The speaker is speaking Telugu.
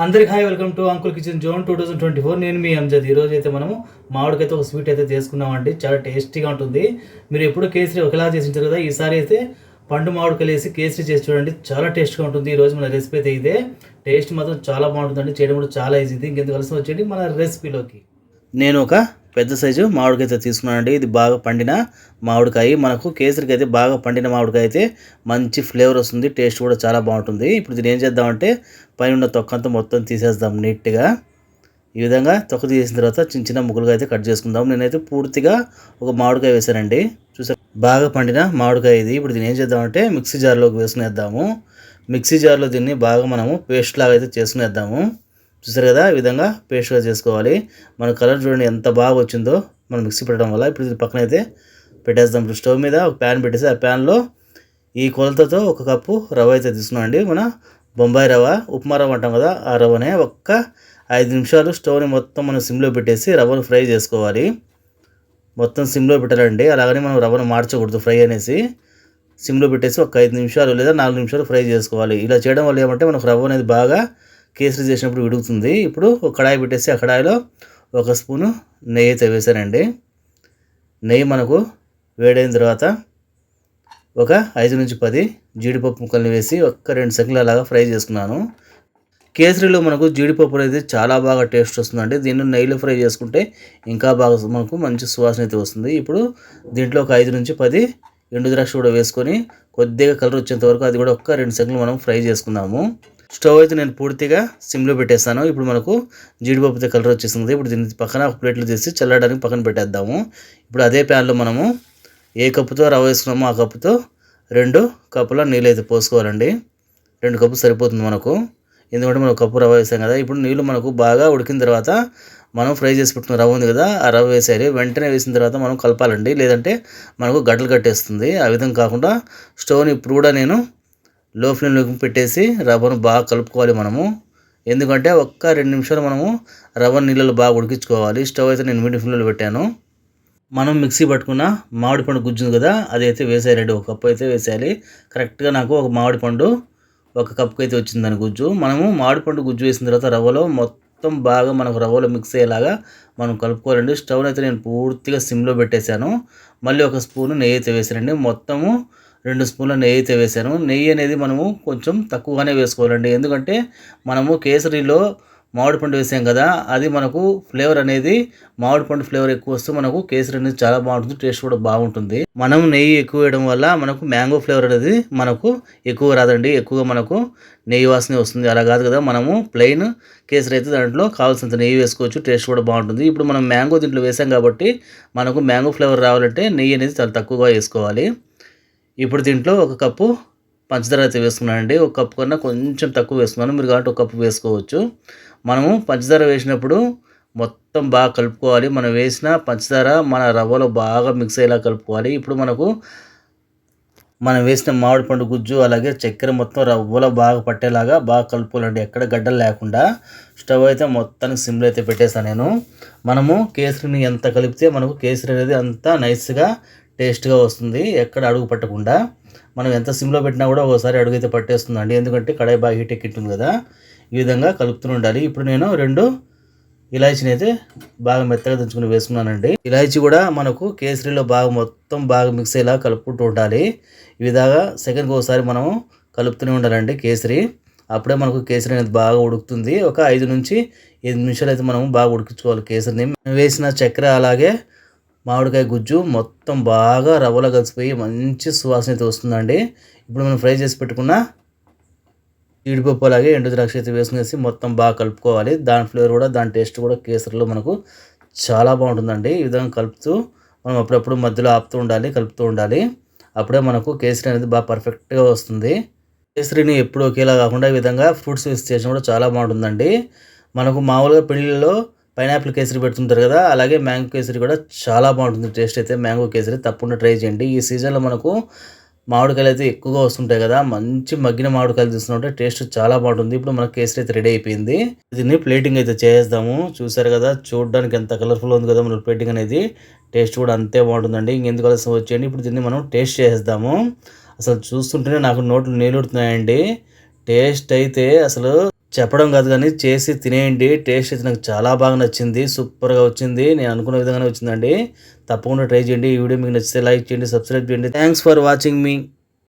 అందరికి hi, welcome to uncle kitchen zone 2024. నేను మీ అంజద్. ఈరోజు అయితే మనము మామిడికైతే ఒక స్వీట్ అయితే చేసుకున్నామండి. చాలా టేస్టీగా ఉంటుంది. మీరు ఎప్పుడు కేసరి ఒకలా చేసింటారు కదా, ఈసారి అయితే పండు మామిడికాయలు వేసి కేసరి చేసి చూడండి, చాలా టేస్ట్గా ఉంటుంది. ఈరోజు మన రెసిపీ అయితే ఇదే. టేస్ట్ మాత్రం చాలా బాగుంటుందండి, చేయడం కూడా చాలా ఈజీ. ఇంకెందుకు కలిసి వచ్చేది మన రెసిపీలోకి. నేను ఒక పెద్ద సైజు మామిడికాయ అయితే తీసుకున్నానండి. ఇది బాగా పండిన మామిడికాయ. మనకు కేసరికి అయితే బాగా పండిన మామిడికాయ అయితే మంచి ఫ్లేవర్ వస్తుంది, టేస్ట్ కూడా చాలా బాగుంటుంది. ఇప్పుడు దీన్ని ఏం చేద్దామంటే పైన తొక్కంతా మొత్తం తీసేద్దాం నీట్గా. ఈ విధంగా తొక్క తీసిన తర్వాత చిన్న చిన్న ముక్కలుగా అయితే కట్ చేసుకుందాం. నేనైతే పూర్తిగా ఒక మామిడికాయ వేసానండి. చూసారు, బాగా పండిన మామిడికాయ ఇది. ఇప్పుడు దీన్ని ఏం చేద్దామంటే మిక్సీ జార్లోకి వేసుకునేద్దాము. మిక్సీ జార్లో దీన్ని బాగా మనము పేస్ట్ లాగా అయితే చేసుకునేద్దాము. చూసారు కదా, ఈ విధంగా పేస్ట్గా చేసుకోవాలి. మన కలర్ చూడండి ఎంత బాగా వచ్చిందో మనం మిక్సీ పెట్టడం వల్ల. ఇప్పుడు ఇది పక్కన అయితే పెట్టేద్దాం. ఇప్పుడు స్టవ్ మీద ఒక ప్యాన్ పెట్టేసి ఆ ప్యాన్లో ఈ కొలతతో ఒక కప్పు రవ్వ అయితే తీసుకున్నామండి. మన బొంబాయి రవ్వ, ఉప్మా రవ్వ అంటాం కదా, ఆ రవ్వనే ఒక్క 5 నిమిషాలు స్టవ్ని మొత్తం మనం సిమ్లో పెట్టేసి రవ్వను ఫ్రై చేసుకోవాలి. మొత్తం సిమ్లో పెట్టాలండి, అలాగని మనం రవ్వను మార్చకూడదు. ఫ్రై అనేసి సిమ్లో పెట్టేసి ఒక 5 నిమిషాలు లేదా 4 నిమిషాలు ఫ్రై చేసుకోవాలి. ఇలా చేయడం వల్ల ఏమంటే మనకు రవ్వ అనేది బాగా కేసరి చేసినప్పుడు విడుగుతుంది. ఇప్పుడు ఒక కడాయి పెట్టేసి ఆ కడాయిలో ఒక స్పూను నెయ్యి అయితే వేసానండి. నెయ్యి మనకు వేడైన తర్వాత ఒక 5 నుంచి 10 జీడిపప్పు ముక్కల్ని వేసి ఒక్క 2 సెకండ్లు అలాగా ఫ్రై చేసుకున్నాను. కేసరిలో మనకు జీడిపప్పు అనేది చాలా బాగా టేస్ట్ వస్తుందండి. దీన్ని నెయ్యిలో ఫ్రై చేసుకుంటే ఇంకా బాగా మనకు మంచి సువాసన అయితే వస్తుంది. ఇప్పుడు దీంట్లో ఒక 5 నుంచి 10 ఎండు ద్రాక్ష కూడా వేసుకొని కొద్దిగా కలర్ వచ్చేంత వరకు అది కూడా ఒక్క 2 సెకండ్లు మనం ఫ్రై చేసుకుందాము. స్టవ్ అయితే నేను పూర్తిగా సిమ్లో పెట్టేస్తాను. ఇప్పుడు మనకు జీడిపప్పుతో కలర్ వచ్చేస్తుంది. ఇప్పుడు దీన్ని పక్కన ఒక ప్లేట్లో తీసి చల్లడానికి పక్కన పెట్టేద్దాము. ఇప్పుడు అదే ప్యాన్లో మనము ఏ కప్పుతో రవ్వ వేసుకున్నామో ఆ కప్పుతో 2 కప్పుల నీళ్ళు అయితే పోసుకోవాలండి. 2 కప్పులు సరిపోతుంది మనకు, ఎందుకంటే మనం కప్పు రవ్వ వేసాం కదా. ఇప్పుడు నీళ్ళు మనకు బాగా ఉడికిన తర్వాత మనం ఫ్రై చేసి పెట్టుకున్న రవ్వ ఉంది కదా, ఆ రవ్వ వేసేయాలి. వెంటనే వేసిన తర్వాత మనం కలపాలండి, లేదంటే మనకు గడ్డలు కట్టేస్తుంది. ఆ విధంగా కాకుండా స్టవ్ని ఇప్పుడు కూడా నేను లో ఫ్లేమ్లోకి పెట్టేసి రవ్వను బాగా కలుపుకోవాలి మనము. ఎందుకంటే ఒక్క 2 నిమిషాలు మనము రవ్వ నీళ్ళలో బాగా ఉడికించుకోవాలి. స్టవ్ అయితే నేను మీడియం ఫ్లేమ్లో పెట్టాను. మనం మిక్సీ పట్టుకున్న మామిడి పండు గుజ్జు ఉంది కదా, అది అయితే వేసేయాలండి. ఒక కప్పు అయితే వేసేయాలి. కరెక్ట్గా నాకు ఒక మామిడి పండు ఒక కప్పుకి అయితే వచ్చిందని గుజ్జు. మనము మామిడి పండు గుజ్జు వేసిన తర్వాత రవ్వలో మొత్తం బాగా మనకు రవ్వలో మిక్స్ అయ్యేలాగా మనం కలుపుకోవాలండి. స్టవ్ అయితే నేను పూర్తిగా సిమ్లో పెట్టేశాను. మళ్ళీ ఒక స్పూను నెయ్యి అయితే వేసానండి. మొత్తము 2 స్పూన్ల నెయ్యి అయితే వేసాను. నెయ్యి అనేది మనము కొంచెం తక్కువగానే వేసుకోవాలండి, ఎందుకంటే మనము కేసరిలో మామిడి పండు వేసాం కదా, అది మనకు ఫ్లేవర్ అనేది మామిడి పండు ఫ్లేవర్ ఎక్కువ వస్తే మనకు కేసరి అనేది చాలా బాగుంటుంది, టేస్ట్ కూడా బాగుంటుంది. మనం నెయ్యి ఎక్కువ వేయడం వల్ల మనకు మ్యాంగో ఫ్లేవర్ అనేది మనకు ఎక్కువ రాదండి, ఎక్కువగా మనకు నెయ్యి వాసన వస్తుంది. అలా కాదు కదా, మనము ప్లెయిన్ కేసరి అయితే దాంట్లో కావాల్సినంత నెయ్యి వేసుకోవచ్చు, టేస్ట్ కూడా బాగుంటుంది. ఇప్పుడు మనం మ్యాంగో దీంట్లో వేసాం కాబట్టి మనకు మ్యాంగో ఫ్లేవర్ రావాలంటే నెయ్యి అనేది చాలా తక్కువగా వేసుకోవాలి. ఇప్పుడు దీంట్లో ఒక కప్పు పంచదార అయితే వేసుకున్నానండి. ఒక కప్పు కన్నా కొంచెం తక్కువ వేసుకున్నాను, మీరు కాబట్టి ఒక కప్పు వేసుకోవచ్చు. మనము పంచదార వేసినప్పుడు మొత్తం బాగా కలుపుకోవాలి. మనం వేసిన పంచదార మన రవ్వలో బాగా మిక్స్ అయ్యేలా కలుపుకోవాలి. ఇప్పుడు మనం వేసిన మామిడి పండు గుజ్జు అలాగే చక్కెర మొత్తం రవ్వలో బాగా పట్టేలాగా బాగా కలుపుకోవాలండి, ఎక్కడ గడ్డలు లేకుండా. స్టవ్ అయితే మొత్తానికి సిమ్లో అయితే పెట్టేస్తాను నేను. మనము కేసరిని ఎంత కలిపితే మనకు కేసరి అనేది అంత నైస్గా టేస్ట్గా వస్తుంది, ఎక్కడ అడుగు పట్టకుండా. మనం ఎంత సిమ్లో పెట్టినా కూడా ఒకసారి అడుగు అయితే పట్టేస్తుందండి, ఎందుకంటే కడాయి బాగా హీట్ ఎక్కింటుంది కదా. ఈ విధంగా కలుపుతూ ఉండాలి. ఇప్పుడు నేను 2 ఇలాచీని అయితే బాగా మెత్తగా దంచుకుని వేసుకున్నానండి. ఇలాచీ కూడా మనకు కేసరిలో బాగా మొత్తం బాగా మిక్స్ అయ్యేలా కలుపుకుంటూ ఉండాలి. ఈ విధంగా సెకండ్కి ఒకసారి మనము కలుపుతూనే ఉండాలండి కేసరి. అప్పుడే మనకు కేసరి అనేది బాగా ఉడుకుతుంది. ఒక 5 నుంచి 8 నిమిషాలు అయితే మనము బాగా ఉడికించుకోవాలి కేసరిని. వేసిన చక్కెర అలాగే మామిడికాయ గుజ్జు మొత్తం బాగా రవ్వలో కలిసిపోయి మంచి సువాసన అయితే వస్తుందండి. ఇప్పుడు మనం ఫ్రై చేసి పెట్టుకున్న జీడిపప్పు అలాగే ఎండు ద్రాక్ష అయితే వేసుకునేసి మొత్తం బాగా కలుపుకోవాలి. దాని ఫ్లేవర్ కూడా దాని టేస్ట్ కూడా కేసరిలో మనకు చాలా బాగుంటుందండి. ఈ విధంగా కలుపుతూ మనం అప్పుడప్పుడు మధ్యలో ఆపుతూ ఉండాలి, కలుపుతూ ఉండాలి. అప్పుడే మనకు కేసరి అనేది బాగా పర్ఫెక్ట్గా వస్తుంది. కేసరిని ఎప్పుడు ఒకేలా కాకుండా ఈ విధంగా ఫ్రూట్స్ వేసి చేసిన కూడా చాలా బాగుంటుందండి. మనకు మామూలుగా పెళ్ళిళ్ళలో పైనాపిల్ కేసరి పెడుతుంటారు కదా, అలాగే మ్యాంగో కేసరి కూడా చాలా బాగుంటుంది టేస్ట్ అయితే. మ్యాంగో కేసరి తప్పకుండా ట్రై చేయండి. ఈ సీజన్లో మనకు మామిడికాయలు అయితే ఎక్కువగా వస్తుంటాయి కదా, మంచి మగ్గిన మామిడికాయలు తీసుకుంటే టేస్ట్ చాలా బాగుంటుంది. ఇప్పుడు మనకు కేసరి అయితే రెడీ అయిపోయింది. దీన్ని ప్లేటింగ్ అయితే చేద్దాము. చూసారు కదా, చూడడానికి ఎంత కలర్ఫుల్ ఉంది కదా మన ప్లేటింగ్ అనేది. టేస్ట్ కూడా అంతే బాగుంటుందండి. ఇంకెందుకు కలిసి వచ్చేయండి. ఇప్పుడు దీన్ని మనం టేస్ట్ చేసేద్దాము. అసలు చూస్తుంటేనే నాకు నోట్లు నీళ్ళుడుతున్నాయండి. టేస్ట్ అయితే అసలు చెప్పడం కాదు కానీ చేసి తినేయండి. టేస్ట్ అయితే నాకు చాలా బాగా నచ్చింది. సూపర్‌గా వచ్చింది. నేను అనుకున్న విధంగానే వచ్చిందండి. తప్పకుండా ట్రై చేయండి. ఈ వీడియో మీకు నచ్చితే లైక్ చేయండి, సబ్స్క్రైబ్ చేయండి. Thanks for watching me.